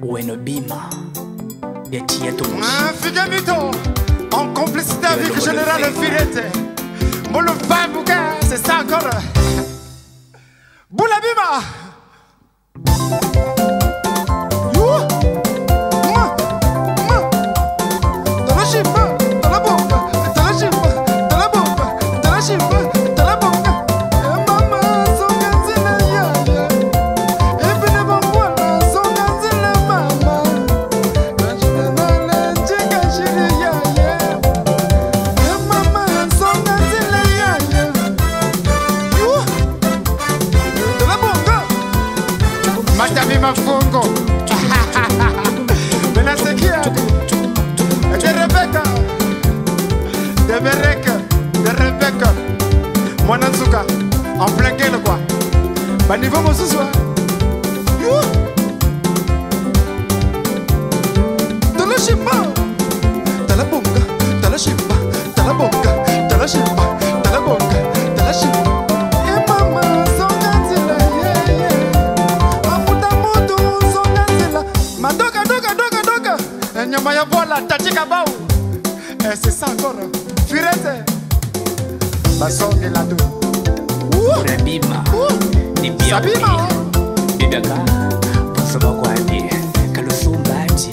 Bueno Bima. Figamito, en complicité avec le général Firete. Mon le Bambouga, c'est ça encore. Boula Bima. Mafungo Benasekia de Rebecca de Bereka de Rebecca Mwananzuka en plein quel quoi bah niveau mon ce soir de la chimba de la bonga de la chimba de la bonga de la chimba de la bonga de la chimba. Nyamaya bola tachika bau. C'est ça encore. Firete. Basonge la deux. Rabima. Sabima. Didaka. Pasaba kwa ni. Kalusumbaji.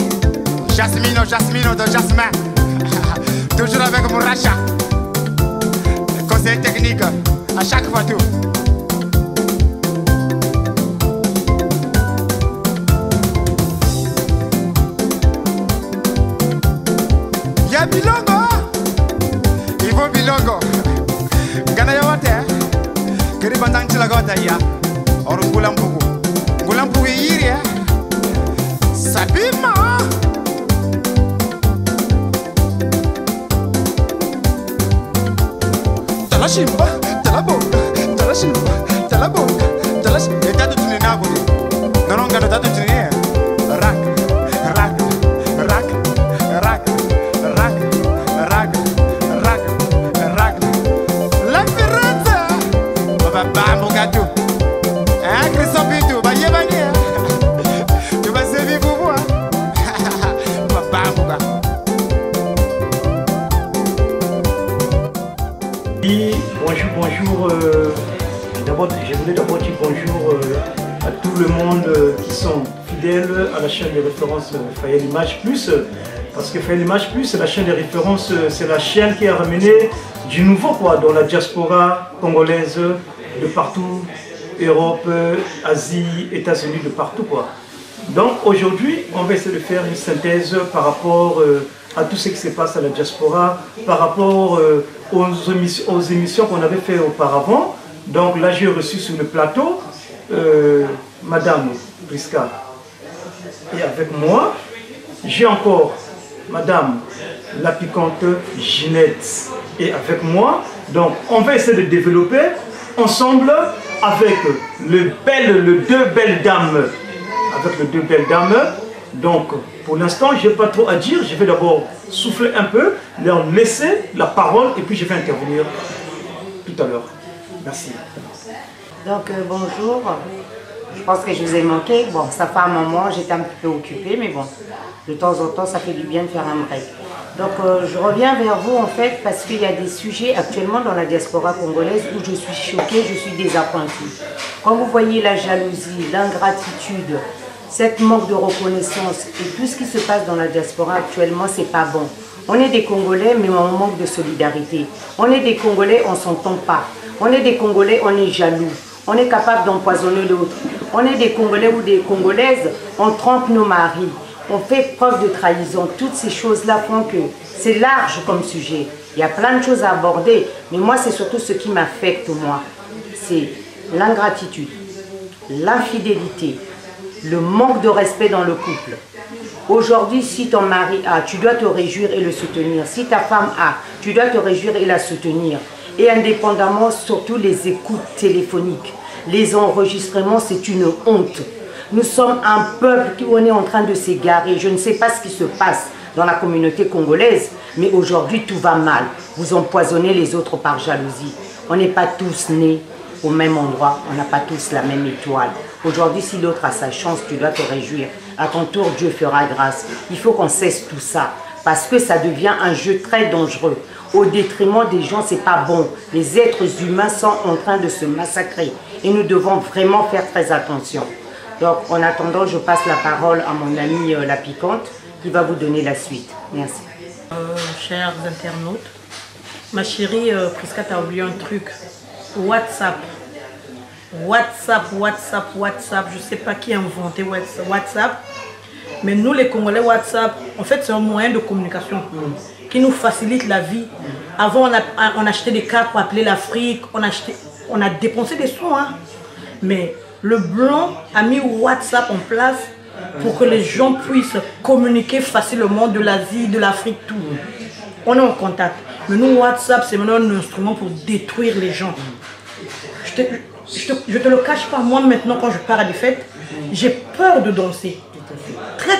Jasmino de Jasmin. Toujours avec mon rachat. Conseil technique. À chaque fois tout. Bilongo, Ivo Bilongo, Gana Yawate, Keribandang Chilagota ya, or Gulampu Iria, Sabima. Talashimba, Talabonga, Talashimba, Talabonga, Talashimba, et t'as tout une nago, non, t'as tout une rack. Bonjour. Je voulais d'abord dire bonjour à tout le monde qui sont fidèles à la chaîne de référence Fayel Image Plus. Parce que Fayel Image Plus, la chaîne de référence, c'est la chaîne qui a ramené du nouveau dans la diaspora congolaise de partout, Europe, Asie, États-Unis, de partout Donc aujourd'hui, on va essayer de faire une synthèse par rapport à tout ce qui se passe à la diaspora, par rapport aux émissions qu'on avait fait auparavant. Donc là, j'ai reçu sur le plateau Madame Priska. Et avec moi, j'ai encore Madame la piquante Ginette. Et avec moi, donc on va essayer de développer ensemble avec les deux belles dames. Avec les deux belles dames. Donc pour l'instant, je n'ai pas trop à dire. Je vais d'abord souffler un peu, leur laisser la parole et puis je vais intervenir tout à l'heure. Merci. Donc bonjour. Je pense que je vous ai manqué. Bon, ça fait un moment, j'étais un petit peu occupée, mais bon, de temps en temps, ça fait du bien de faire un break. Donc je reviens vers vous en fait parce qu'il y a des sujets actuellement dans la diaspora congolaise où je suis choquée, je suis désappointée. Quand vous voyez la jalousie, l'ingratitude, cette manque de reconnaissance et tout ce qui se passe dans la diaspora actuellement, c'est pas bon. On est des Congolais, mais on manque de solidarité. On est des Congolais, on s'entend pas. On est des Congolais, on est jaloux. On est capable d'empoisonner l'autre. On est des Congolais ou des Congolaises, on trompe nos maris. On fait preuve de trahison. Toutes ces choses-là font que c'est large comme sujet. Il y a plein de choses à aborder. Mais moi, c'est surtout ce qui m'affecte, moi. C'est l'ingratitude, l'infidélité, le manque de respect dans le couple. Aujourd'hui, si ton mari a, tu dois te réjouir et le soutenir. Si ta femme a, tu dois te réjouir et la soutenir. Et indépendamment, surtout les écoutes téléphoniques, les enregistrements, c'est une honte. Nous sommes un peuple qui on est en train de s'égarer. Je ne sais pas ce qui se passe dans la communauté congolaise, mais aujourd'hui, tout va mal. Vous empoisonnez les autres par jalousie. On n'est pas tous nés au même endroit, on n'a pas tous la même étoile. Aujourd'hui, si l'autre a sa chance, tu dois te réjouir. À ton tour, Dieu fera grâce. Il faut qu'on cesse tout ça. Parce que ça devient un jeu très dangereux. Au détriment des gens, c'est pas bon. Les êtres humains sont en train de se massacrer. Et nous devons vraiment faire très attention. Donc, en attendant, je passe la parole à mon amie La Piquante, qui va vous donner la suite. Merci. Chers internautes, ma chérie Prisca, t'as oublié un truc. WhatsApp. Je sais pas qui a inventé WhatsApp. Mais nous, les Congolais, WhatsApp, en fait, c'est un moyen de communication qui nous facilite la vie. Avant, on achetait des cartes pour appeler l'Afrique, on a dépensé des sous. Hein. Mais le blanc a mis WhatsApp en place pour que les gens puissent communiquer facilement de l'Asie, de l'Afrique, tout. On est en contact. Mais nous, WhatsApp, c'est maintenant un instrument pour détruire les gens. Je te le cache pas, moi maintenant, quand je pars à des fêtes, j'ai peur de danser. Très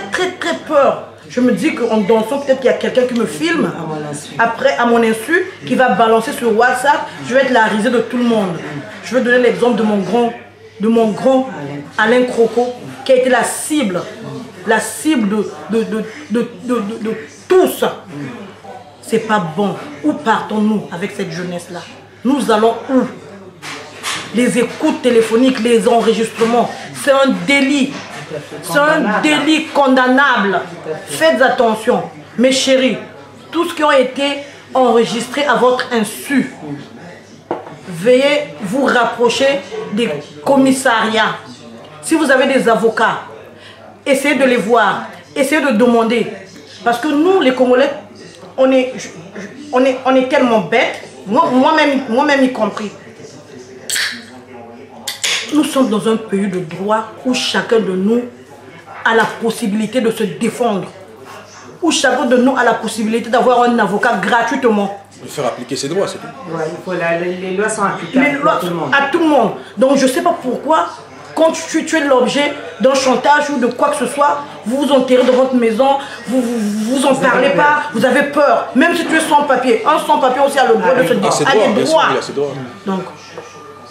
peur. Je me dis qu'en dansant, peut-être qu'il y a quelqu'un qui me filme, après à mon insu, qui va balancer sur WhatsApp, je vais être la risée de tout le monde. Je vais donner l'exemple de mon grand Alain Croco, qui a été la cible de tous. C'est pas bon. Où partons-nous avec cette jeunesse-là? Nous allons où? Les écoutes téléphoniques, les enregistrements, c'est un délit. C'est un délit condamnable. Faites attention. Mes chéris, tout ce qui a été enregistré à votre insu, veuillez vous rapprocher des commissariats. Si vous avez des avocats, essayez de les voir, essayez de demander. Parce que nous, les Congolais, on est tellement bêtes, moi-même y compris. Nous sommes dans un pays de droit où chacun de nous a la possibilité de se défendre. Où chacun de nous a la possibilité d'avoir un avocat gratuitement. De faire appliquer ses droits, c'est tout. Ouais, les lois sont applicables à tout le monde. Donc je ne sais pas pourquoi, quand tu es l'objet d'un chantage ou de quoi que ce soit, vous vous enterrez dans votre maison, vous en parlez pas, vous avez peur. Même si tu es sans papier. Un sans papier aussi a le droit de se défendre. A des droits. Donc,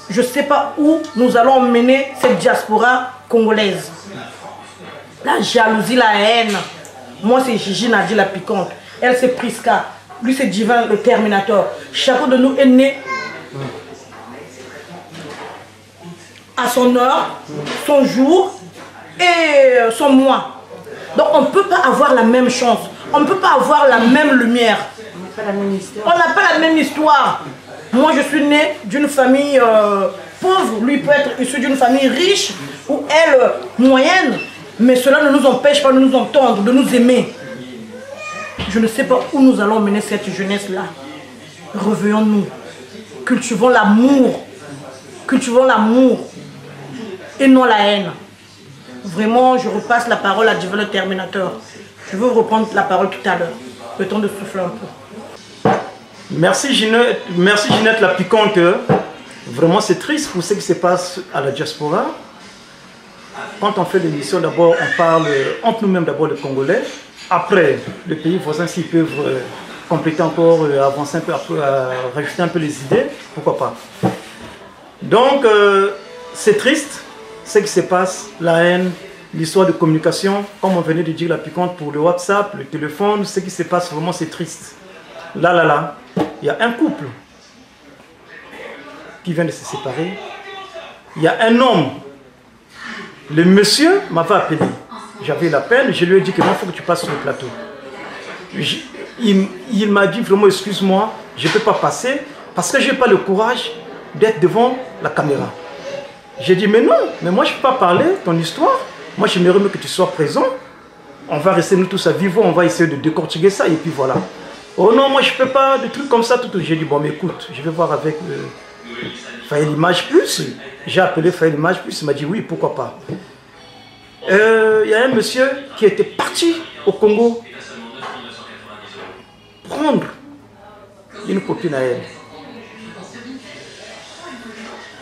je ne sais pas où nous allons emmener cette diaspora congolaise. La jalousie, la haine. Moi, c'est Gigi Nadi La Piquante. Elle, c'est Prisca. Lui, c'est Divin, le Terminator. Chacun de nous est né à son heure, son jour et son mois. Donc, on ne peut pas avoir la même chance. On ne peut pas avoir la même lumière. On n'a pas la même histoire. Moi, je suis né d'une famille pauvre. Lui peut être issu d'une famille riche ou elle moyenne. Mais cela ne nous empêche pas de nous entendre, de nous aimer. Je ne sais pas où nous allons mener cette jeunesse-là. Revenons-nous. Cultivons l'amour. Cultivons l'amour. Et non la haine. Vraiment, je repasse la parole à Divin le Terminator. Je veux reprendre la parole tout à l'heure. Le temps de souffler un peu. Merci Ginette La Piquante. Vraiment c'est triste pour ce qui se passe à la diaspora. Quand on fait l'émission, d'abord on parle entre nous-mêmes d'abord les Congolais. Après, les pays voisins s'ils peuvent compléter encore, avancer un peu, rajouter un peu les idées, pourquoi pas. Donc c'est triste ce qui se passe, la haine, l'histoire de communication, comme on venait de dire La Piquante pour le WhatsApp, le téléphone, ce qui se passe vraiment c'est triste. Là, il y a un couple qui vient de se séparer. Il y a un homme. Le monsieur m'avait appelé. J'avais la peine, je lui ai dit que il faut que tu passes sur le plateau. Il m'a dit vraiment excuse-moi, je ne peux pas passer parce que je n'ai pas le courage d'être devant la caméra. J'ai dit mais non, mais moi je ne peux pas parler ton histoire. Moi j'aimerais mieux que tu sois présent. On va rester nous tous à vivre, on va essayer de décortiquer ça et puis voilà. Oh non, moi je peux pas, des trucs comme ça, tout. J'ai dit, bon, mais écoute, je vais voir avec Fayel Image Plus. J'ai appelé Fayel Image Plus, il m'a dit oui, pourquoi pas. Il y a un monsieur qui était parti au Congo prendre une copine à elle.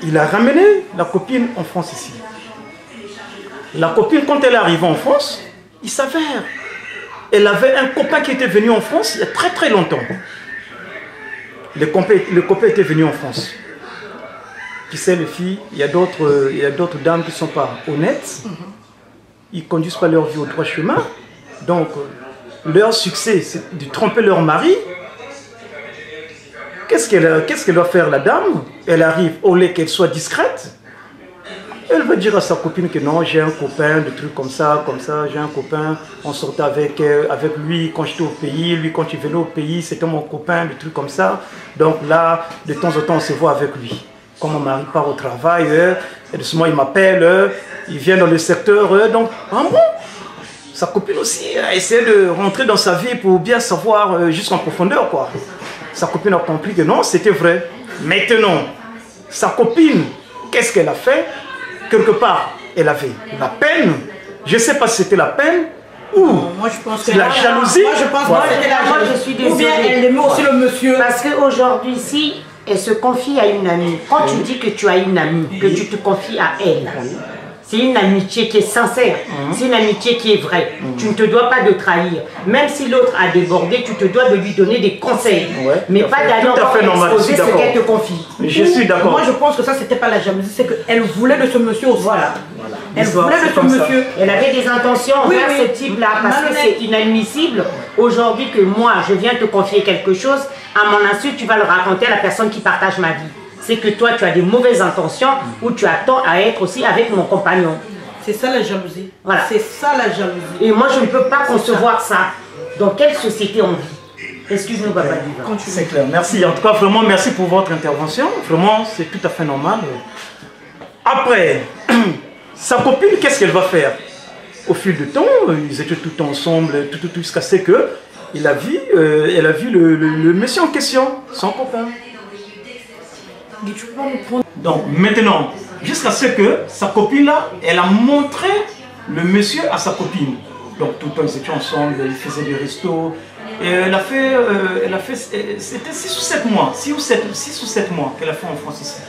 Il a ramené la copine en France ici. La copine, quand elle est arrivée en France, il s'avère. Elle avait un copain qui était venu en France il y a très longtemps. Le copain était venu en France. Qui sait les filles, il y a d'autres dames qui ne sont pas honnêtes. ils ne conduisent pas leur vie au droit chemin. Donc, leur succès, c'est de tromper leur mari. Qu'est-ce qu'elle va faire, la dame? Elle arrive, au lieu qu'elle soit discrète, elle va dire à sa copine que non, j'ai un copain, des trucs comme ça, j'ai un copain, on sortait avec lui quand j'étais au pays, lui quand il venait au pays, c'était mon copain, des trucs comme ça. Donc là, de temps en temps, on se voit avec lui. Quand mon mari part au travail, et doucement il m'appelle, il vient dans le secteur, donc, ah bon? Sa copine aussi a essayé de rentrer dans sa vie pour bien savoir jusqu'en profondeur, quoi. Sa copine a compris que non, c'était vrai. Maintenant, sa copine, qu'est-ce qu'elle a fait? Quelque part, elle avait la peine. Je ne sais pas si c'était la peine ou moi, je pense que la jalousie. Moi, je pense que c'était la jalousie. Je suis désolée. Ou bien elle aimait aussi le monsieur. Parce qu'aujourd'hui, si elle se confie à une amie, quand tu dis que tu as une amie, que tu te confies à elle, c'est une amitié qui est sincère, c'est une amitié qui est vraie. Tu ne te dois pas de trahir. Même si l'autre a débordé, tu te dois de lui donner des conseils. Mais pas d'aller exposer ce qu'elle te confie. Je suis d'accord. Moi, je pense que ça, c'était pas la jalousie, c'est qu'elle voulait de ce monsieur aussi. Voilà. Elle voulait de ce monsieur. Elle avait des intentions envers ce type-là, parce que c'est inadmissible. Aujourd'hui que moi, je viens te confier quelque chose, à mon insu, tu vas le raconter à la personne qui partage ma vie. C'est que toi, tu as des mauvaises intentions ou tu attends à être aussi avec mon compagnon. C'est ça la jalousie. Voilà. C'est ça la jalousie. Et moi, je ne peux pas concevoir ça. Dans quelle société on vit? Excuse-nous, Papa Diva. C'est clair. Merci. En tout cas, vraiment, merci pour votre intervention. Vraiment, c'est tout à fait normal. Après, sa copine, qu'est-ce qu'elle va faire? Au fil du temps, ils étaient tout ensemble, jusqu'à ce que elle a vu le monsieur en question, son copain. Donc maintenant, jusqu'à ce que sa copine là, elle a montré le monsieur à sa copine. Donc tout le temps ils étaient ensemble, ils faisaient des restos. Et elle a fait c'était 6 ou 7 mois, 6 ou 7 mois qu'elle a fait en France ici.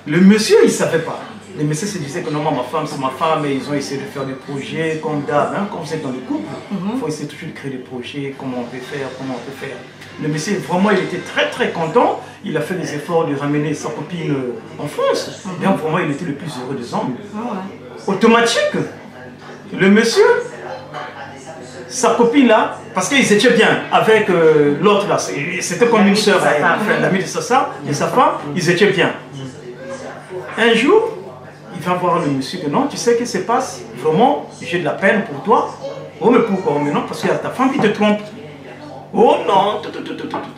Le monsieur, il ne savait pas. Les messieurs se disaient que non, ma femme, c'est ma femme, et ils ont essayé de faire des projets comme d'hab. Hein, quand vous êtes dans le couple, il faut essayer toujours de créer des projets, comment on peut faire. Le monsieur, vraiment, il était très très content. Il a fait des efforts de ramener sa copine en France. Et donc, vraiment, il était le plus heureux des hommes. Automatique, le monsieur, sa copine là, parce qu'ils étaient bien avec l'autre là, c'était comme une soeur, l'ami de sa soeur et sa femme, ils étaient bien. Un jour, il va voir le monsieur que non, tu sais ce qui se passe, vraiment, j'ai de la peine pour toi. Oh, mais pourquoi? Mais non, parce qu'il y a ta femme qui te trompe. Oh non.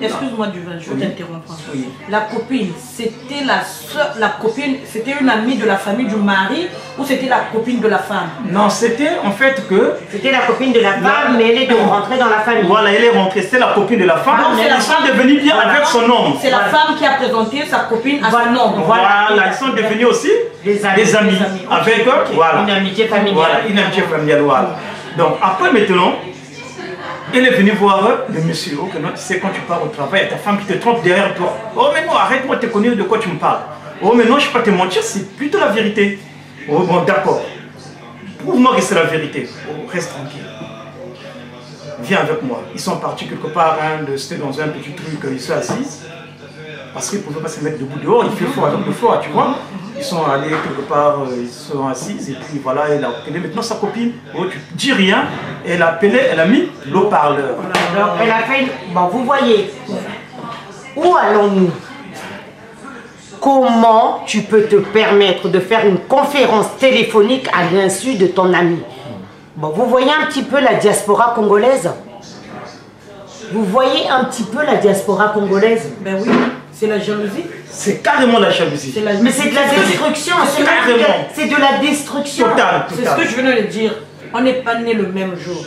Excuse-moi du vin, je vais t'interrompre. Oui. La copine, c'était la soeur, la copine, c'était une amie de la famille du mari ou c'était la copine de la femme? Non, c'était en fait que... C'était la copine de la femme, mais elle est rentrée dans la famille. Voilà, elle est rentrée, c'était la copine de la femme, mais ils sont devenus bien avec son homme. C'est la femme qui a présenté sa copine à son homme. Voilà, ils sont devenus aussi des amis. Avec eux, voilà. Une amitié familiale. Voilà, une amitié familiale, voilà. Donc après maintenant, elle est venue voir le monsieur. Oh, que non, tu sais, quand tu pars au travail, il y a ta femme qui te trompe derrière toi. Oh, mais non, arrête-moi de te connaître de quoi tu me parles. Oh, mais non, je ne vais pas te mentir, c'est plutôt la vérité. Oh, bon, d'accord. Prouve-moi que c'est la vérité. Oh, reste tranquille. Viens avec moi. Ils sont partis quelque part, hein, c'était dans un petit truc, ils sont assis. Parce qu'ils ne pouvaient pas se mettre debout dehors, il fait froid avec le froid, tu vois. Ils sont allés quelque part, ils sont assis, et puis voilà, elle a appelé maintenant sa copine. Oh, tu dis rien, elle a appelé, elle a mis l'eau-parleur. Donc elle a fait, bon, vous voyez, où allons-nous? Comment tu peux te permettre de faire une conférence téléphonique à l'insu de ton ami? Bon, vous voyez un petit peu la diaspora congolaise? Vous voyez un petit peu la diaspora congolaise? Ben oui, c'est la jalousie. C'est carrément la jalousie. Mais c'est de la destruction. C'est de la destruction. Totale. C'est ce que je venais de dire. On n'est pas nés le même jour.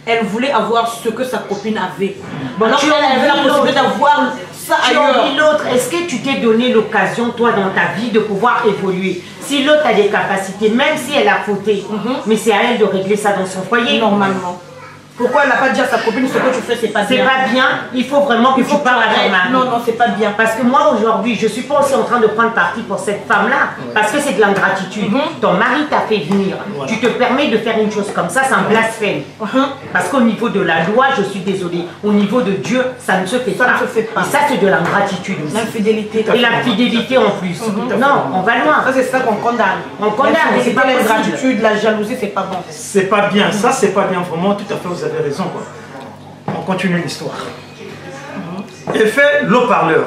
Elle voulait avoir ce que sa copine avait. Alors qu'elle avait la possibilité d'avoir ça ailleurs. L'autre, est-ce que tu t'es donné l'occasion, toi, dans ta vie, de pouvoir évoluer? Si l'autre a des capacités, même si elle a fauté, mais c'est à elle de régler ça dans son foyer. Normalement. Pourquoi elle n'a pas dit à sa copine ce que tu fais, c'est pas bien? C'est pas bien, il faut vraiment que tu parles à ton mari. Non, non, c'est pas bien. Parce que moi aujourd'hui, je suis pas aussi en train de prendre parti pour cette femme-là, parce que c'est de l'ingratitude. Ton mari t'a fait venir, tu te permets de faire une chose comme ça, c'est un blasphème. Parce qu'au niveau de la loi, je suis désolée, au niveau de Dieu, ça ne se fait pas. Ça ne se fait pas. Et ça, c'est de l'ingratitude aussi. L'infidélité. Et la fidélité en plus. Non, on va loin. Ça, c'est ça qu'on condamne. On condamne, mais c'est pas l'ingratitude, la jalousie, c'est pas bon. C'est pas bien, ça c'est pas bien, vraiment, tout à fait, vous avez raison, quoi. On continue l'histoire. Effet l'eau-parleur.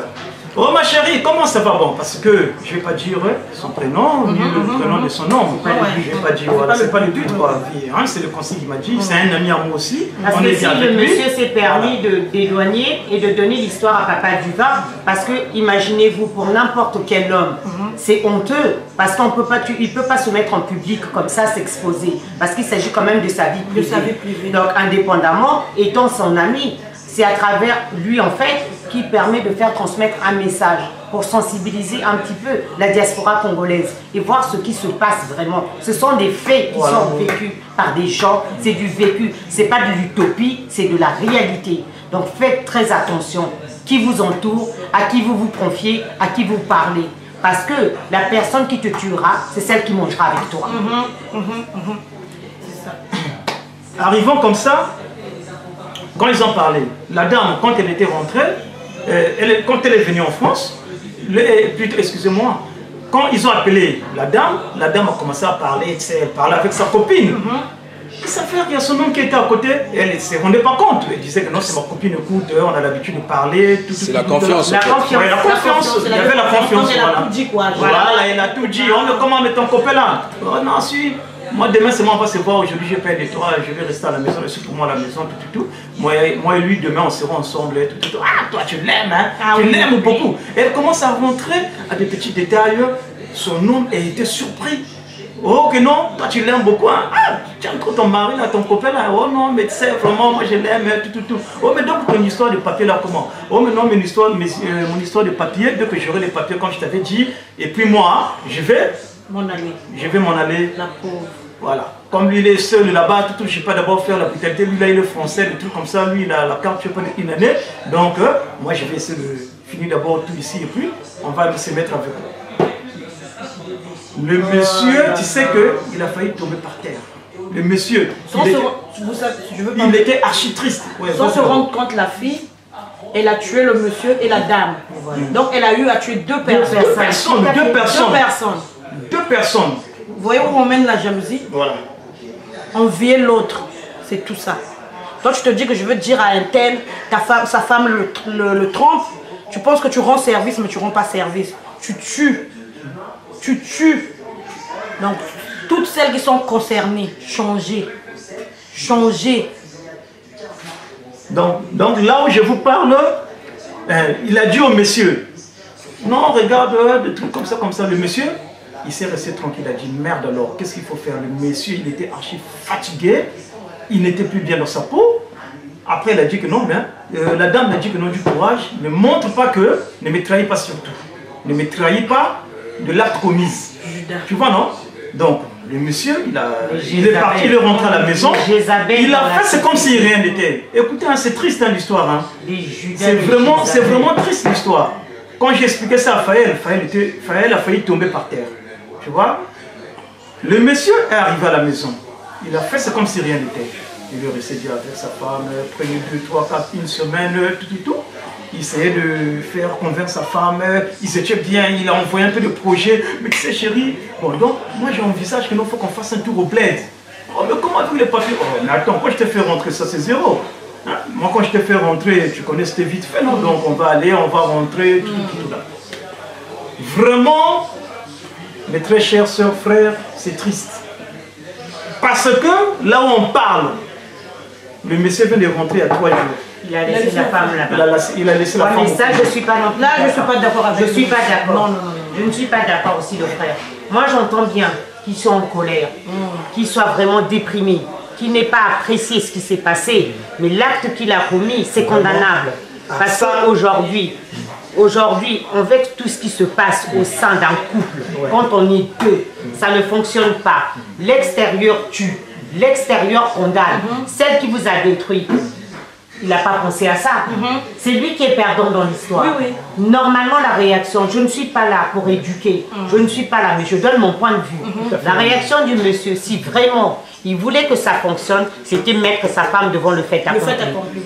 Oh ma chérie, comment ça va? Bon, parce que je vais pas dire son prénom, ni le prénom de son nom. Je vais pas dire, voilà, c'est pas le but, quoi. Hein, c'est le conseil qui m'a dit, c'est un ami à moi aussi. Parce que si le monsieur s'est permis d'éloigner et de donner l'histoire à Papa Duva, parce que imaginez-vous, pour n'importe quel homme, c'est honteux, parce qu'on peut pas, il peut pas se mettre en public comme ça, s'exposer, parce qu'il s'agit quand même de sa vie privée. Donc indépendamment, étant son ami, c'est à travers lui en fait qui permet de faire transmettre un message pour sensibiliser un petit peu la diaspora congolaise et voir ce qui se passe vraiment. Ce sont des faits qui sont vécus par des gens, c'est du vécu, c'est pas de l'utopie, c'est de la réalité. Donc faites très attention, qui vous entoure, à qui vous vous confiez, à qui vous parlez. Parce que la personne qui te tuera, c'est celle qui mangera avec toi. C'est ça. Arrivons comme ça. Quand ils ont parlé, la dame, quand elle était rentrée, quand elle est venue en France, excusez-moi, quand ils ont appelé la dame a commencé à parler, elle parlait avec sa copine. Et sa frère, il y a son homme qui était à côté, elle ne se rendait pas compte. Elle disait que non, c'est ma copine, écoute, on a l'habitude de parler. C'est la confiance. La confiance. Ouais, la confiance, il y avait la confiance. Elle a tout dit, quoi. Voilà, elle a tout dit. Oh, mais comment met ton copain là? Oh non, si. Moi, demain, c'est moi, on va se voir. Aujourd'hui, je paye des toits, je vais rester à la maison, c'est pour moi à la maison, tout. Moi et lui, demain, on sera ensemble, tout. Ah, toi, tu l'aimes, hein? Tu l'aimes beaucoup. Et elle commence à rentrer à des petits détails. Son homme a été surpris. Oh, que non, toi, tu l'aimes beaucoup, hein? Ah, tu aimes trop ton mari, là, ton copain, là. Oh non, mais tu sais, vraiment, moi, je l'aime, tout. Oh, mais donc, ton histoire de papier, là, comment? Oh, mais non, mon histoire de papier, dès que j'aurai les papiers, comme je t'avais dit, et puis moi, je vais m'en aller. La pauvre. Voilà. Comme lui, il est seul là-bas, je ne sais pas d'abord faire la brutalité. Lui, là, il est français, des trucs comme ça. Lui, il a la carte, je sais pas, une année. Donc, moi, je vais essayer de finir d'abord tout ici et puis on va se mettre avec eux. Le monsieur, tu sais qu'il a failli tomber par terre. Le monsieur, il était archi triste. Ouais, sans se rendre compte, la fille, elle a tué le monsieur et la dame. Donc, elle a eu à tuer deux personnes. Deux personnes. Vous voyez où on mène la jalousie? Voilà. Envier l'autre, c'est tout ça. Toi, tu te dis que je veux dire à un tel, sa femme le trompe, tu penses que tu rends service, mais tu ne rends pas service. Tu tues. Tu tues. Donc, toutes celles qui sont concernées, changez. Changez. Donc là où je vous parle, il a dit au monsieur, non, regarde, des trucs comme ça, le monsieur, il s'est resté tranquille, il a dit merde alors, qu'est-ce qu'il faut faire? Le monsieur, il était archi fatigué, il n'était plus bien dans sa peau. Après, il a dit que non, mais la dame a dit que non, du courage, ne montre pas que, ne me trahis pas surtout. Ne me trahis pas de l'acte commis. Tu vois, non? Donc, le monsieur, il est parti, il est rentré à la maison, il a fait, c'est comme si rien n'était. Écoutez, hein, c'est triste hein, l'histoire. Hein. C'est vraiment triste l'histoire. Quand j'ai expliqué ça à Faël a failli tomber par terre. Tu vois? Le monsieur est arrivé à la maison. Il a fait c'est comme si rien n'était. Il est resté dire avec sa femme, prenez 2, 3, 4, une semaine, tout. Il essayait de faire convaincre sa femme, ils étaient bien, il a envoyé un peu de projets. Mais tu sais chérie, bon donc moi j'envisage qu'il faut qu'on fasse un tour au bled. Oh mais comment avec les papiers? Oh mais attends, quand je t'ai fait rentrer ça c'est zéro. Hein? Moi quand je t'ai fait rentrer, tu connais c'était vite fait, non? Donc on va aller, on va rentrer, tout là. Vraiment, mes très chères sœurs, frères, c'est triste. Parce que là où on parle, le monsieur vient de rentrer à 3 jours. Il a laissé la femme là-bas. Il a laissé la femme. Mais ça, je ne suis pas non plus. Là, je ne suis pas d'accord avec Je ne suis pas d'accord. Non. Je ne suis pas d'accord aussi, le frère. Moi, j'entends bien qu'ils soient en colère, qu'ils soient vraiment déprimés, qu'ils n'aient pas apprécié ce qui s'est passé. Mais l'acte qu'il a commis, c'est condamnable. Parce qu'aujourd'hui, avec tout ce qui se passe au sein d'un couple, quand on est deux, ça ne fonctionne pas. L'extérieur tue. l'extérieur condamne. Celle qui vous a détruit, il n'a pas pensé à ça. C'est lui qui est perdant dans l'histoire. Oui, oui. Normalement, la réaction, je ne suis pas là pour éduquer, je ne suis pas là, mais je donne mon point de vue. La réaction du monsieur, si vraiment il voulait que ça fonctionne, c'était mettre sa femme devant le fait accompli. Le fait accompli.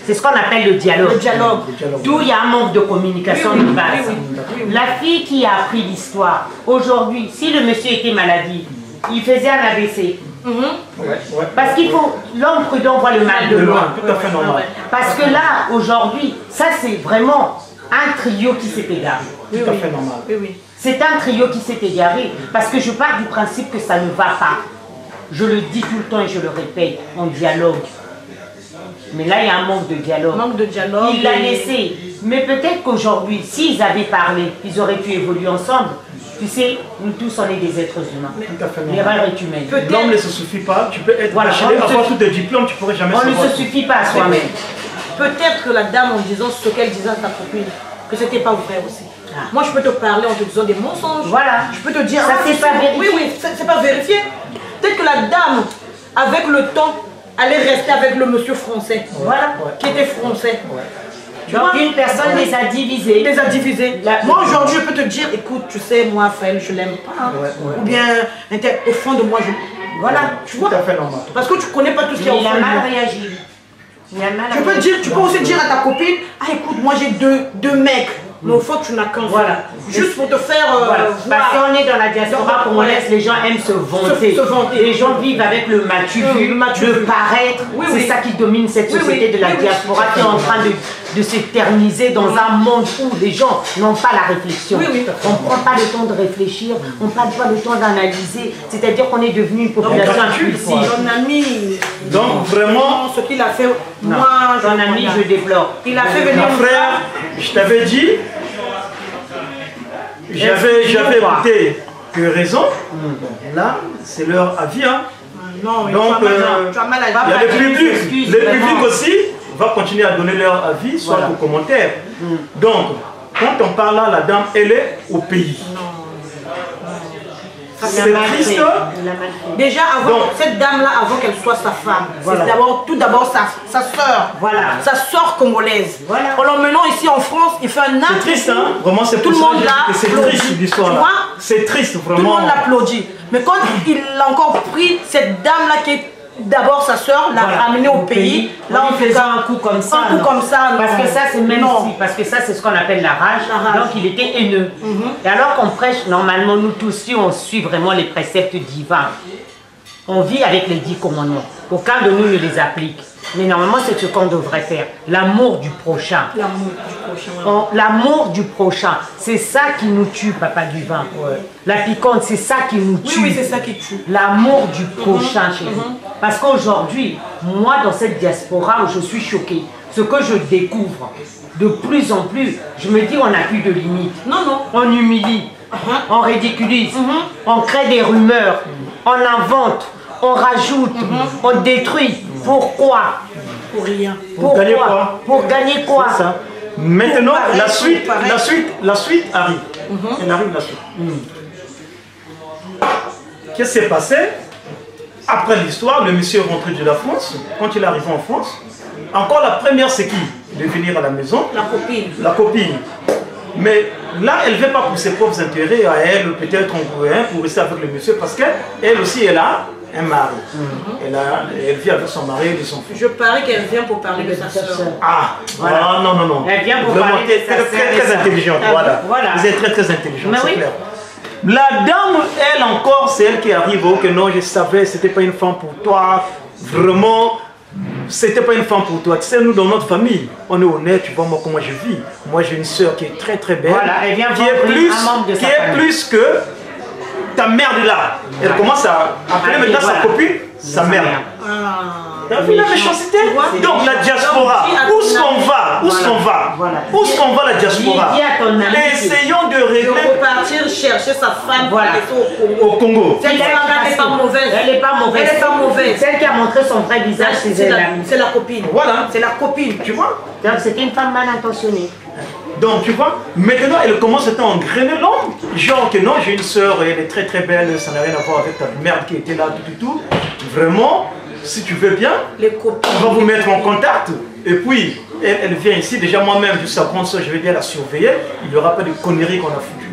C'est ce qu'on appelle le dialogue. Le dialogue. D'où il y a un manque de communication Oui, oui, de base. oui, oui. La fille qui a appris l'histoire, aujourd'hui, si le monsieur était maladie, il faisait un AVC. Parce qu'il faut, l'homme prudent voit le mal de loin. Tout à fait normal. Parce que là, aujourd'hui, ça c'est vraiment un trio qui s'est égaré. Tout à fait normal. Oui, oui. C'est un trio qui s'est égaré parce que je pars du principe que ça ne va pas. Je le dis tout le temps et je le répète, on dialogue. Mais là, il y a un manque de dialogue. Manque de dialogue. Il l'a laissé. Mais peut-être qu'aujourd'hui, s'ils avaient parlé, ils auraient pu évoluer ensemble. Tu sais, nous tous, on est des êtres humains. Tout à fait normal. L'erreur est humaine. L'homme ne se suffit pas. Tu peux être Voilà, bachelier, on ne avoir se- tous tes diplômes, tu pourrais jamais On ne savoir. se suffit pas à soi-même. Peut-être que la dame, en disant ce qu'elle disait à sa copine, que c'était pas vrai aussi. Ah. Moi, je peux te parler en te disant des mensonges. Voilà. Je peux te dire. Ça, c'est tu pas sais, vérifié. Oui, oui, c'est pas vérifié. Peut-être que la dame, avec le temps, allait rester avec le monsieur français. Voilà. Qui était français. Tu Donc vois, une personne les a divisés. il les a divisés. Moi aujourd'hui je peux te dire, écoute, tu sais, moi Raphaël, je l'aime pas. Ou bien au fond de moi, voilà, tu vois. Tout à fait normal. Parce que tu connais pas tout ce qui est Mais au il fond a de mal moi. réagi. Il a mal Tu peux réagi. dire, tu peux aussi dire à ta copine, ah écoute, moi j'ai deux mecs. Mais au fond, tu n'as qu'un. Voilà. Juste pour te faire Voilà. Parce voir. qu'on est dans la diaspora, comme on laisse, les gens aiment se vanter. Se vanter. Les gens vivent avec le matu vu, Le matu de vu. paraître. Oui, c'est oui. ça qui domine cette Oui, société oui. de la Oui, oui. diaspora qui est en train de s'éterniser dans un monde où les gens n'ont pas la réflexion. Oui, oui. On ne prend pas le temps de réfléchir, on ne prend pas le temps d'analyser. C'est-à-dire qu'on est devenu une population impulsive. Ton ami, Donc vraiment, ce qu'il a fait, Non. moi, Ton ami, je déplore. il a fait venir mon frère, je t'avais dit, j'avais écouté que raison. Là, c'est leur avis. Hein. Non, Donc, tu as mal à il y a pas le dire public. excuse, Le vraiment. public aussi va continuer à donner leur avis, soit Voilà. aux commentaires. Donc, quand on parle là, la dame, elle est au pays. Il a C'est mal triste. fait. Il a mal fait. Déjà, avant, Donc- cette dame-là, avant qu'elle soit sa femme, Voilà. c'est tout d'abord sa soeur. Voilà. Sa soeur congolaise. Voilà. En l'emmenant ici en France, il fait un acte. C'est triste, hein. Vraiment, c'est Tout pour le ça monde que l'a c'est applaudi. triste l'histoire Tu là. vois? C'est triste, Tout le vraiment. monde l'applaudit. Mais quand il a encore pris cette dame-là qui est d'abord sa soeur, l'a Voilà. ramenée au pays, Là, on faisait un coup comme ça. Un coup non. comme ça, non. Parce que ça, c'est même Non. si. Parce que ça, c'est ce qu'on appelle la rage. La rage. Donc, il était haineux. Et alors qu'on prêche, normalement, nous tous, si on suit vraiment les préceptes divins, on vit avec les 10 commandements. Aucun de nous ne les applique. Mais normalement, c'est ce qu'on devrait faire. L'amour du prochain. L'amour du prochain. L'amour du prochain, c'est ça qui nous tue, papa du vin. La piquante, c'est ça qui nous Oui, tue. oui, c'est ça qui tue. L'amour du prochain chez nous. Parce qu'aujourd'hui, moi, dans cette diaspora où je suis choquée, ce que je découvre, de plus en plus, je me dis, on n'a plus de limites. Non, non. On humilie, on ridiculise, on crée des rumeurs, on invente, on rajoute, on détruit. Pourquoi? Pour rien. Pour gagner quoi? Pour gagner quoi? C'est ça. Maintenant, Pareil, la suite arrive. Elle arrive la suite. Qu'est-ce qui s'est passé? Après l'histoire, le monsieur est rentré de la France. Quand il est arrivé en France, encore la première, c'est qui? De venir à la maison. La copine. La copine. Mais là, elle ne veut pas pour ses propres intérêts à elle, peut-être pour rester avec le monsieur, parce qu'elle aussi, elle a un mari. Elle vit avec son mari et de son fils. Je parie qu'elle vient pour parler de sa soeur. Ah, Voilà. ah, non, non, non. Elle vient pour Vraiment, parler de sa très, sœur très, et très ça. intelligente. Ah, Voilà. voilà. Vous êtes très, très intelligente, Mais c'est oui. clair. La dame, elle encore, c'est elle qui arrive. Oh, que non, je savais, c'était pas une femme pour toi. Vraiment, c'était pas une femme pour toi. Tu sais, nous, dans notre famille, on est honnête. Tu vois, moi, comment je vis. Moi, j'ai une soeur qui est très, très belle. Voilà, elle vient qui est vendre plus, un membre de sa qui est famille. plus que ta mère de là. Elle commence à appeler maintenant voilà. sa copine, sa mère. T'as vu la méchanceté? Donc la diaspora, où est-ce qu'on va? Où est-ce qu'on va? Voilà. Où est-ce qu'on va la diaspora? Dis à ton ami que- Essayons de De régler repartir chercher sa femme Voilà. pour laisser au Congo. au Congo. Cette femme-là n'est pas mauvaise. Elle n'est pas mauvaise. Elle n'est pas mauvaise. Celle qui a montré son vrai visage, c'est C'est elle. la copine. Voilà. C'est la copine. Tu vois? Donc c'était une femme mal intentionnée. Donc tu vois, maintenant elle commence à engrainer l'homme. Genre que non, j'ai une soeur, elle est très très belle, ça n'a rien à voir avec ta merde qui était là, tout. vraiment, si tu veux bien, Les copines. on va vous mettre en contact. Et puis, elle vient ici. Déjà, moi-même, juste sa grande soeur, je vais bien la surveiller. Il n'y aura pas de conneries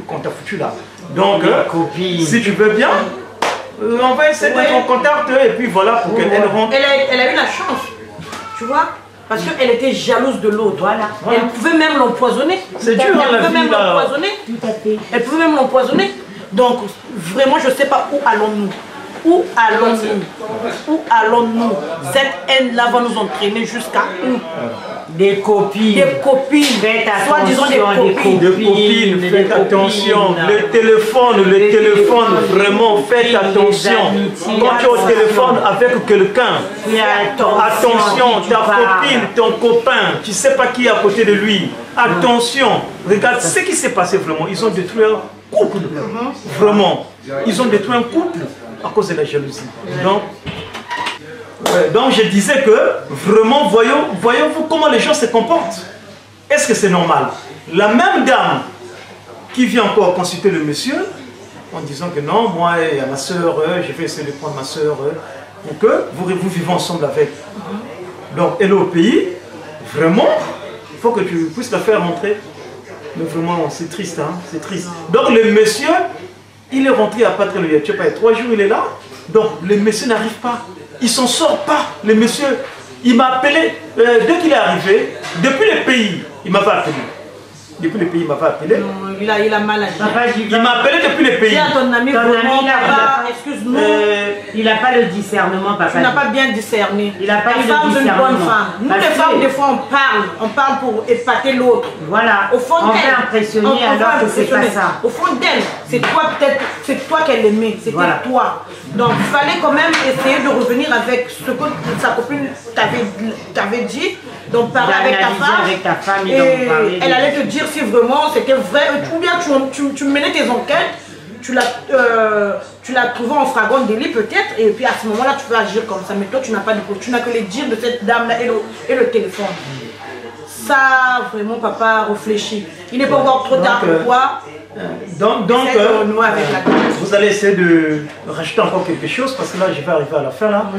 qu'on t'a foutu là. Donc, si tu veux bien, on va essayer d'être en contact. Et puis voilà, pour qu'elle rentre. Elle a eu la chance, tu vois, parce qu'elle était jalouse de l'autre. Voilà. Elle pouvait même l'empoisonner. C'est dur, Elle la pouvait même vie, là. l'empoisonner. Tout à fait. Elle pouvait même l'empoisonner. Donc, vraiment, je ne sais pas où allons-nous. Où allons-nous? Où allons-nous? Cette haine-là va nous entraîner jusqu'à où? Des copines. Des copines. Faites Soit disons des copines. De copines, faites attention. Le téléphone, vraiment, faites attention. Quand tu es au téléphone avec quelqu'un, attention, ta copine, ton copain, tu ne sais pas qui est à côté de lui. Attention, regarde ce qui s'est passé vraiment. Ils ont détruit un couple. Vraiment. Ils ont détruit un couple à cause de la jalousie. Donc je disais que vraiment, voyons-vous comment les gens se comportent. Est-ce que c'est normal? La même dame qui vient encore consulter le monsieur en disant que non, moi et ma soeur, je vais essayer de prendre ma soeur pour que vous vivez ensemble avec. Donc elle est au pays, vraiment, il faut que tu puisses la faire rentrer. Mais vraiment, c'est triste, hein, c'est triste. Donc le monsieur, il est rentré à pas très loin, tu sais pas, 3 jours il est là, donc le monsieur n'arrive pas. Il s'en sort pas, le monsieur. Il m'a appelé, dès qu'il est arrivé, depuis le pays, il m'a pas appelé. Depuis le pays, il m'a pas appelé. Non, il a mal agi. Il m'a appelé depuis le pays. Dis à ton ami, vraiment, papa, excuse-nous. Il n'a pas le discernement, papa. Tu n'as pas bien discerné. Il n'a pas eu la femme le d'une discernement. bonne femme. Nous, les femmes, des fois, on parle pour épater l'autre. Voilà. Au fond on d'elle. fait impressionner alors que c'est pas ça. Au fond d'elle, c'est toi peut-être, c'est toi qu'elle aimait, c'était toi. Donc, il fallait quand même essayer de revenir avec ce que sa copine t'avait dit. Donc, parler avec ta femme. Et elle allait te dire si vraiment c'était vrai. Ou bien tu menais tes enquêtes, tu l'as trouvé en flagrant délit peut-être, et puis à ce moment-là, tu peux agir comme ça. Mais toi, tu n'as pas de preuve. Tu n'as que les dires de cette dame-là et le téléphone. Ça, vraiment, papa, réfléchis. Il n'est pas encore trop tard pour toi. Donc vous allez essayer de rajouter encore quelque chose, parce que là, je vais arriver à la fin. Là.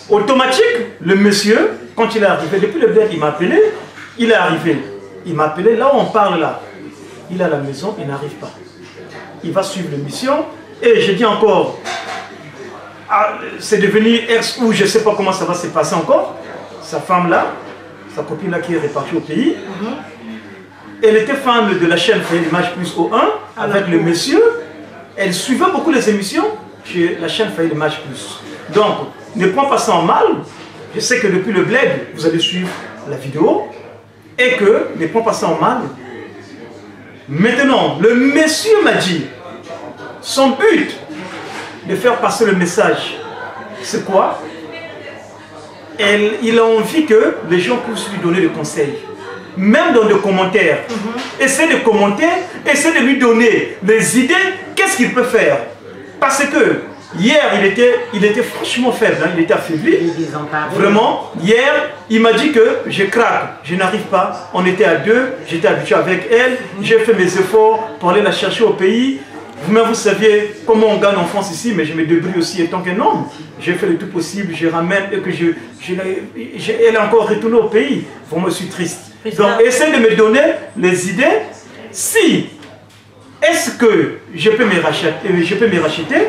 Automatique, le monsieur, quand il est arrivé, depuis le bled, il m'a appelé, il est arrivé. Il m'a appelé, là où on parle là. Il est à la maison, il n'arrive pas. Il va suivre l'émission. Et je dis encore, c'est devenu ex ou je ne sais pas comment ça va se passer encore. Sa femme là, sa copine là qui est répartie au pays. Elle était fan de la chaîne Fayel Image Plus O1 avec le monsieur. Elle suivait beaucoup les émissions chez la chaîne Fayel Image Plus. Donc, ne prends pas ça en mal. Je sais que depuis le bled, vous allez suivre la vidéo. Et que, ne prends pas ça en mal. Maintenant, le monsieur m'a dit, son but de faire passer le message, c'est quoi? Il a envie que les gens puissent lui donner des conseils. Même dans des commentaires. Essaie de commenter, essaie de lui donner des idées, qu'est-ce qu'il peut faire. Parce que hier, il était franchement faible, hein, il était affaibli. Vraiment, hier, il m'a dit que je craque, je n'arrive pas. On était à 2, j'étais habitué avec elle, j'ai fait mes efforts pour aller la chercher au pays. Vous-même, vous saviez comment on gagne en France ici, mais je me débrouille aussi étant qu'un homme. J'ai fait le tout possible, je ramène et que elle est encore retournée au pays. Vraiment, je suis triste. Donc, essaie de me donner les idées. Si, est-ce que je peux me racheter,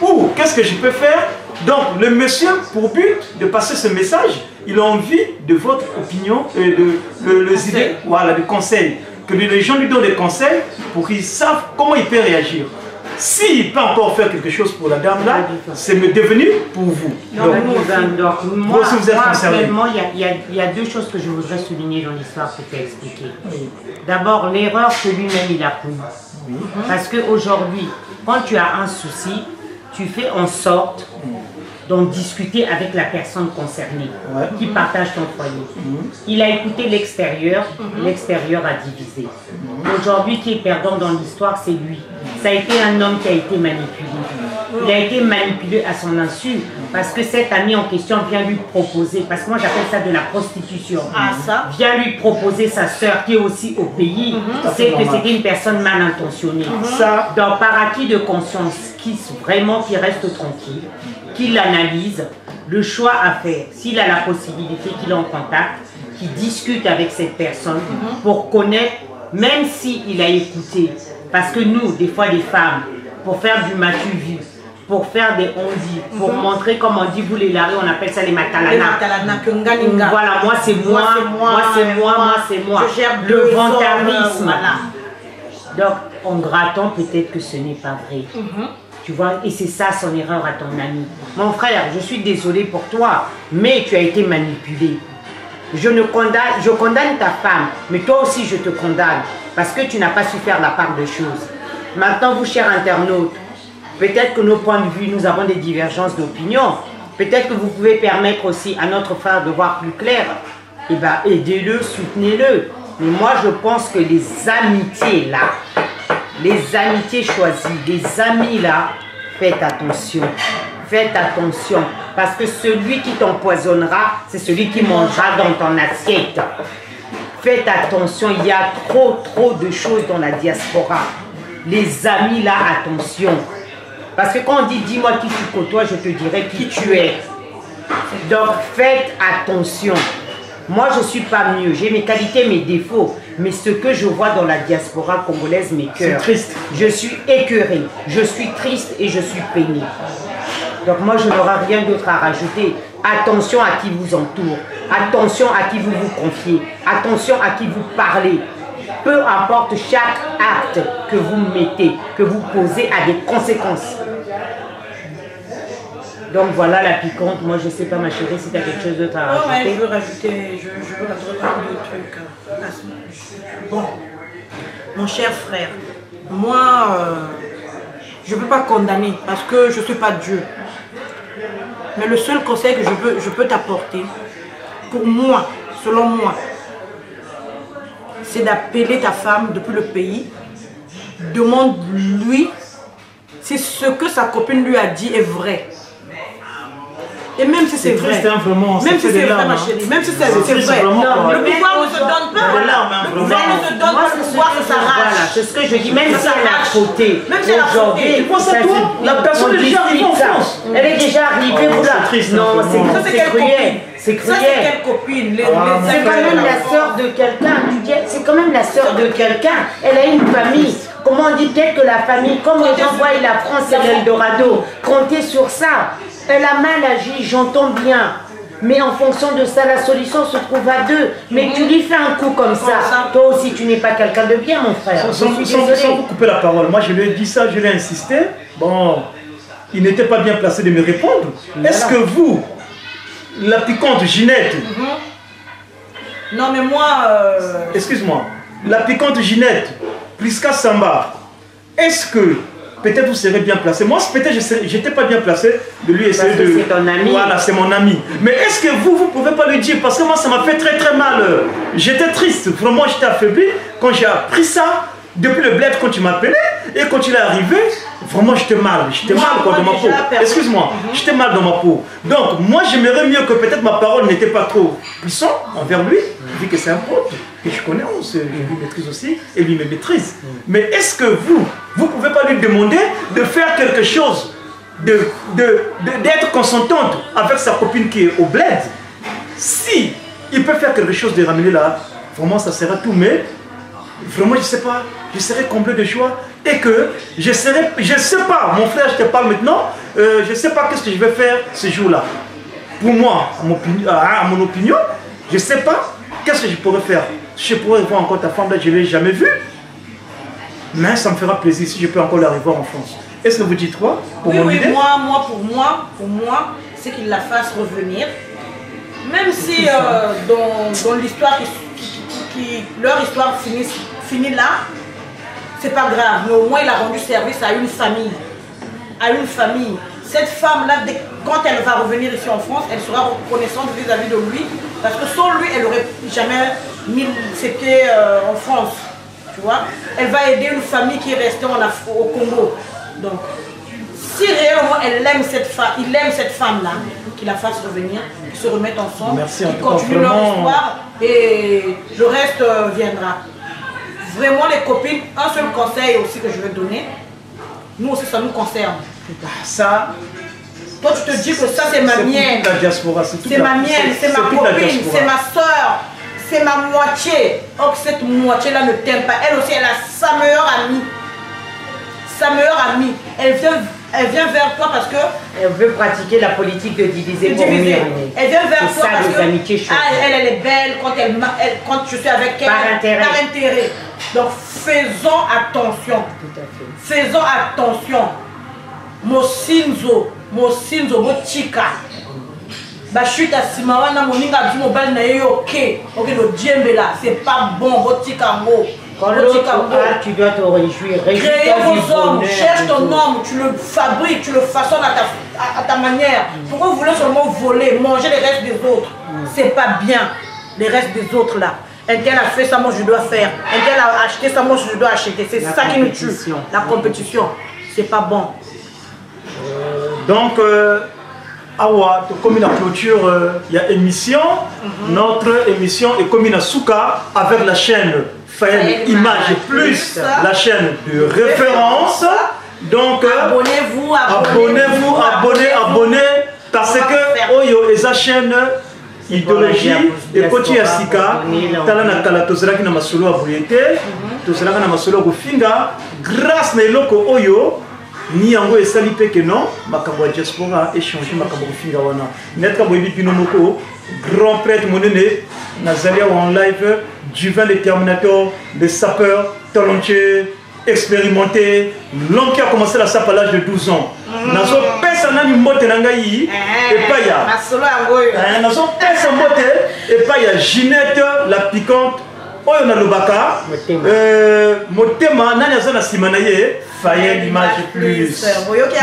ou qu'est-ce que je peux faire? Donc, le monsieur, pour but de passer ce message, il a envie de votre opinion, les idées, voilà, des conseils. Que les gens lui donnent des conseils pour qu'ils savent comment il peut réagir. S'il peut encore faire quelque chose pour la dame là, c'est devenu pour vous. Moi, actuellement, il y a 2 choses que je voudrais souligner dans l'histoire que tu as expliquée. D'abord, l'erreur que lui-même il a commise. Parce qu'aujourd'hui, quand tu as un souci, tu fais en sorte d'en discuter avec la personne concernée qui partage ton foyer. Il a écouté l'extérieur, l'extérieur a divisé. Aujourd'hui, qui est perdant dans l'histoire, c'est lui. Ça a été un homme qui a été manipulé. Il a été manipulé à son insu parce que cet ami en question vient lui proposer, parce que moi j'appelle ça de la prostitution. Ah, ça. Vient lui proposer sa sœur qui est aussi au pays. C'est que c'était une personne mal intentionnée. Ça, donc par acquis de conscience, qui reste tranquille, qui l'analyse, le choix à faire, s'il a la possibilité qu'il est en contact, qu'il discute avec cette personne pour connaître, même s'il a écouté. Parce que nous, des fois les femmes, pour faire du matu-vu, pour faire des on-dit, pour montrer comme on dit, vous les larés, on appelle ça les matalana. Les matalana, que nganinga. Voilà, moi c'est moi, moi c'est moi. Je gère le volontarisme. Voilà. Donc, en grattant, peut-être que ce n'est pas vrai. Tu vois, et c'est ça son erreur à ton ami. Mon frère, je suis désolée pour toi, mais tu as été manipulé. Je condamne ta femme, mais toi aussi je te condamne, parce que tu n'as pas su faire la part des choses. Maintenant, vous, chers internautes, peut-être que nos points de vue, nous avons des divergences d'opinion. Peut-être que vous pouvez permettre aussi à notre frère de voir plus clair. Eh bien, aidez-le, soutenez-le. Mais moi, je pense que les amitiés là, les amitiés choisies, les amis là, faites attention. Faites attention. Parce que celui qui t'empoisonnera, c'est celui qui mangera dans ton assiette. Faites attention, il y a trop de choses dans la diaspora. Les amis là, attention. Parce que quand on dit dis-moi qui tu côtoies, je te dirai qui tu es. Donc faites attention. Moi je ne suis pas mieux, j'ai mes qualités, mes défauts. Mais ce que je vois dans la diaspora congolaise m'écoeure. C'est triste. Je suis écœurée, je suis triste et je suis peinée. Donc moi je n'aurai rien d'autre à rajouter. Attention à qui vous entoure. Attention à qui vous vous confiez. Attention à qui vous parlez. Peu importe chaque acte que vous mettez, que vous posez, a des conséquences. Donc voilà la piquante. Moi je ne sais pas ma chérie si tu as quelque chose d'autre à rajouter. Ouais, je veux rajouter deux trucs. Bon, mon cher frère, moi je ne peux pas condamner parce que je ne suis pas Dieu. Mais le seul conseil que je peux t'apporter, pour moi, selon moi, c'est d'appeler ta femme depuis le pays. Demande-lui si ce que sa copine lui a dit est vrai. Et même si c'est vrai, même si c'est vrai, ma chérie, même si c'est vrai, le pouvoir ne se donne pas. Le pouvoir ne se donne pas, le pouvoir se s'arrache. C'est ce que je dis, même si elle a fauté. Même si elle a fauté. Tu penses à toi, la personne est déjà arrivée en France. Elle est déjà arrivée, voilà. Non, c'est cruel. C'est cruel. Ça, c'est quelle copine? C'est quand même la sœur de quelqu'un. C'est quand même la sœur de quelqu'un. Elle a une famille. Comment on dit peut-être que la famille, comme les gens voient la France et l'Eldorado, comptez sur ça. Elle a mal agi, j'entends bien. Mais en fonction de ça, la solution se trouve à deux. Mais tu lui fais un coup comme ça. Toi aussi, tu n'es pas quelqu'un de bien, mon frère. Sans vous couper la parole, moi je lui ai dit ça, je lui ai insisté. Bon, il n'était pas bien placé de me répondre. Voilà. Est-ce que vous, la piquante Ginette... Non mais moi... Excuse-moi. La piquante Ginette, Priska Samba, est-ce que... peut-être vous serez bien placé. Moi, peut-être j'étais pas bien placé de lui essayer de... C'est ton ami. Voilà, c'est mon ami. Mais est-ce que vous pouvez pas lui dire? Parce que moi, ça m'a fait très mal. J'étais triste. Vraiment, j'étais affaibli. Quand j'ai appris ça, depuis le bled, quand tu m'appelais, et quand il est arrivé, vraiment, j'étais mal. J'étais mal quoi, dans ma peau. Excuse-moi, j'étais mal dans ma peau. Donc, moi, j'aimerais mieux que peut-être ma parole n'était pas trop puissante envers lui, vu que c'est un pote que je connais, je lui maîtrise aussi, et lui me maîtrise. Mais est-ce que vous pouvez pas lui demander de faire quelque chose, d'être consentante avec sa copine qui est au bled? Si il peut faire quelque chose de ramener là, vraiment ça sera tout, mais vraiment je sais pas, je serai comblé de joie et que je sais pas, mon frère je te parle maintenant, je sais pas qu'est-ce que je vais faire ce jour-là. Pour moi, à mon opinion, je sais pas qu'est-ce que je pourrais faire. Je pourrais voir encore ta femme là, je ne l'ai jamais vue. Mais ça me fera plaisir si je peux encore la revoir en France. Est-ce que vous dites quoi pour mon idée? Pour moi, c'est qu'il la fasse revenir. Même si dans l'histoire, leur histoire finit là, c'est pas grave. Mais au moins, il a rendu service à une famille. Cette femme-là, quand elle va revenir ici en France, elle sera reconnaissante vis-à-vis de lui. Parce que sans lui, elle n'aurait jamais mis ses pieds en France. Tu vois, elle va aider une famille qui est restée au Congo. Donc, Si réellement elle aime cette femme, il aime cette femme-là, qu'il la fasse revenir, qu'ils se remettent ensemble, qu'ils continuent leur histoire et le reste viendra. Vraiment les copines, un seul conseil aussi que je vais donner, nous aussi ça nous concerne. Ça, toi tu te dis que ça c'est ma mienne, c'est ma mienne, c'est ma copine, c'est ma soeur, c'est ma moitié. Or cette moitié-là ne t'aime pas, elle aussi elle a sa meilleure amie. Sa meilleure amie, elle vient vers toi parce que elle veut pratiquer la politique de diviser pour mieux. Elle vient vers toi parce que elle est belle quand je suis avec elle par intérêt. Donc faisons attention. Tout à fait. Faisons attention. Mosinzo, mochika. Bachute simawana moninga du mobile na yoke. OK, le djembe là, c'est pas bon, mochika ngo. Quand l'autre a, tu dois te réjouir. Créer vos hommes, cherche ton homme, tu le fabriques, tu le façonnes à ta manière. Pourquoi vous voulez seulement voler, manger les restes des autres? C'est pas bien, les restes des autres là. Un tel a fait ça, moi je dois faire. Un tel a acheté ça, moi je dois acheter. C'est ça qui nous tue. La compétition, c'est pas bon. Donc, Awa, comme une clôture, il y a émission. Notre émission est comme une souka avec la chaîne Fayel Image Plus, la chaîne de référence. Donc, abonnez-vous, abonnez, parce que Oyo est la chaîne idéologie et côté Asika, talana kala tozalaki na masolo abuyete, tozalaka na masolo kofinga grâce na eloko Oyo ni yango esali pe que non makambo ya diaspora échanger makambo kofinga wana net ka boyebi bino moko grand prêtre monene nazalia en live du vin le terminator le sapeur talentueux expérimenté, l'homme qui a commencé la sape à l'âge de 12 ans. Nazo pesa nani mbote nangai et pas ya. Nazo pesa mbote et pas ya Ginette la piquante. Oyo na lobaka. Motema nani azana simanaye Fayel Image Plus.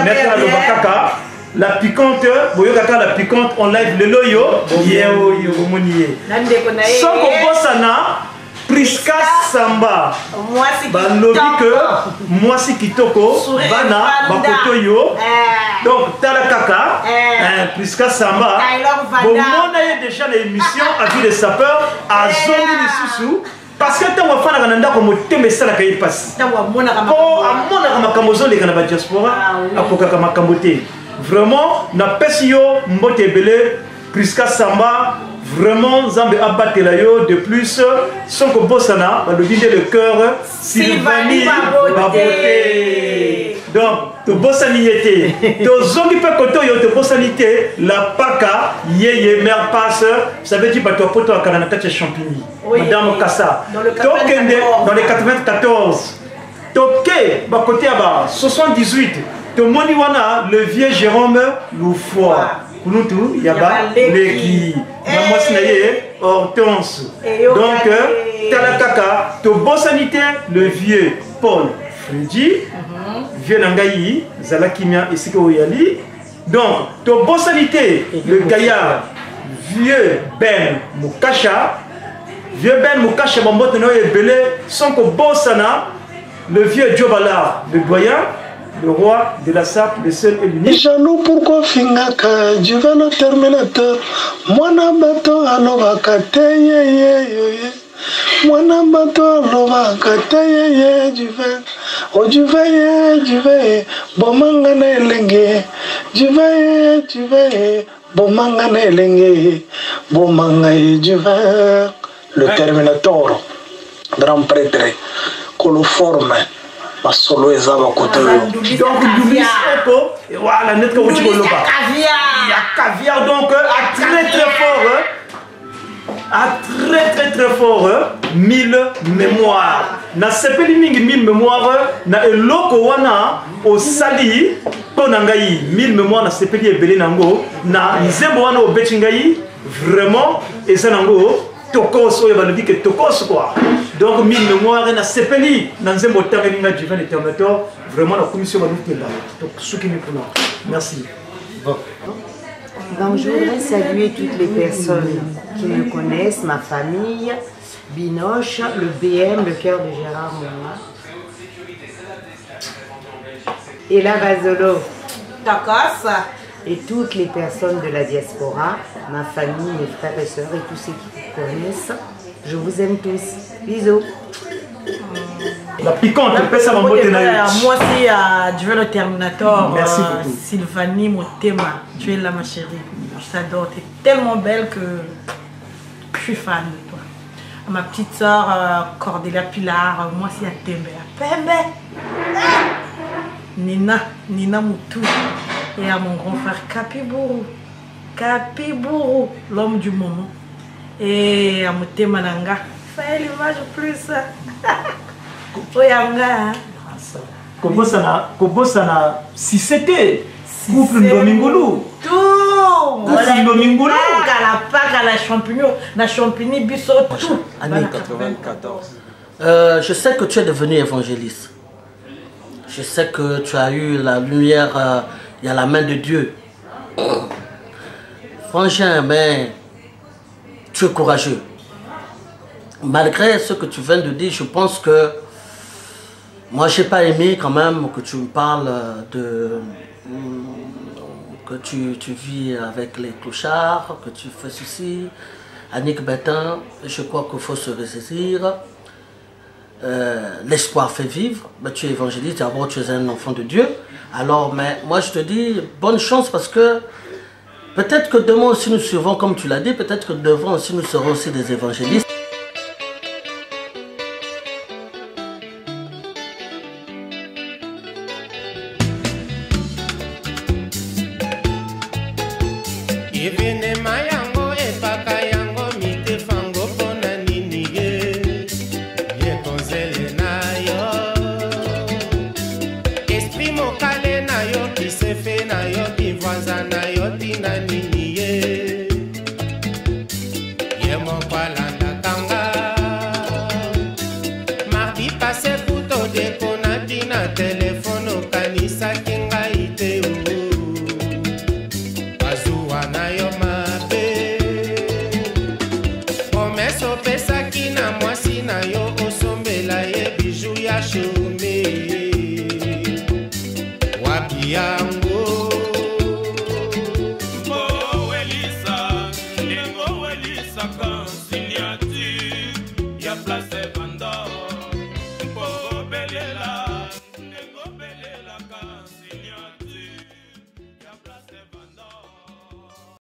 Mettre la lobaka la piquante, boyokaka la piquante en live le loyo. Yeo yo moniye. Soko bosana Priska Samba, balobi que moi si kitoko, bana bakoto yo, donc tala kaka, Priska Samba, bon on a déjà l'émission à vie des sapeurs à Zongi les sous parce que tant qu'on fait la cananda comme thème ça la caille passe. Pour amona kamakambozo les canaba diaspora, apoka kamakambote. Vraiment na pesio mbote belé Priska Samba. Vraiment, Zambé Abatelayo de plus, son que Bossana, le vide le cœur, Sylvanie Baboté. Donc, tu Bossaniété, tu Zongi Pekoto, tu Bossanité, la Paka, Yeye, mère passe, ça veut dire que tu as poto à Kananata Champigny, Madame Kassa. Dans les 94, Toké, Bakoté Aba, 78, tu Moniwana, le vieux Jérôme Loufoy. Kouloutou, Yaba, Leki, Namosnaye, Hortense. Donc, Talakaka, to Bossanité, le vieux Paul Freddy, vieux Nangayi, Zalakimia et Sikoyali. Donc, to Bossanité, le gaillard, vieux Ben Moukasha, Bambot Noé Belé, Sonko Bossana, le vieux Djobala, le doyen. Le roi de la sape, le seul et l'unique. Jaloux pourquoi fingaka, du vin au terminateur. Mwana bato alovaka te ye. Mwana bato alovaka te ye du vin. Oh du vin, bomanga na elenge. Du vin, bomanga na elenge. Bomanga du vin. Le terminator, grand prêtre, coloforme. Masolo ezaba koto yo. Donc Louis Oko, voilà net ko ci loba. Il y a caviar donc à très fort 1000 mémoires. Na sepeli mingi 1000 mémoires na eloko wana au sali ponangai 1000 mémoires na sepeli ebele nango na nzembo wana obeti ngai vraiment ezanango tokos oyo balobi que tokos quoi. Donc, 1000 mémoires, et na sepeli, dans un moteur, du vin éternateur, vraiment la commission va nous tenir. Donc, ce qui nous connaît. Merci. Donc, je voudrais saluer toutes les personnes qui me connaissent, ma famille, Binoche, le BM, le cœur de Gérard Mouma, et la Vasolo, Takasa. Et toutes les personnes de la diaspora, ma famille, mes frères et sœurs et tous ceux qui me connaissent, je vous aime tous. Bisous. La piquante, le pèse à mon Moi, c'est Dieu le Terminator. Merci beaucoup. Sylvanie Motema, tu es là, ma chérie. Je t'adore. Tu es tellement belle que je suis fan de toi. À ma petite soeur Cordélia Pilar, moi, c'est Atembe. Pembe. Nina Moutou. Et à mon grand frère Kapibourou, l'homme du moment. Et à Motema Nanga. Fais l'image plus. Oyanga. Kobosana, si c'était couple Domingolo. Tout. Couple Domingolo. La champignon, la champigny, bisso, tout. Année 94. Je sais que tu es devenu évangéliste. Je sais que tu as eu la lumière, il y a la main de Dieu. Franchement, mais tu es courageux. Malgré ce que tu viens de dire, je pense que moi, je n'ai pas aimé quand même que tu me parles de... que tu vis avec les clochards, que tu fais ceci. Annick Bétain, je crois qu'il faut se ressaisir. L'espoir fait vivre. Mais tu es évangéliste, d'abord tu es un enfant de Dieu. Alors, mais moi je te dis bonne chance parce que peut-être que demain aussi nous suivons, comme tu l'as dit, peut-être que demain aussi nous serons aussi des évangélistes. Yeah.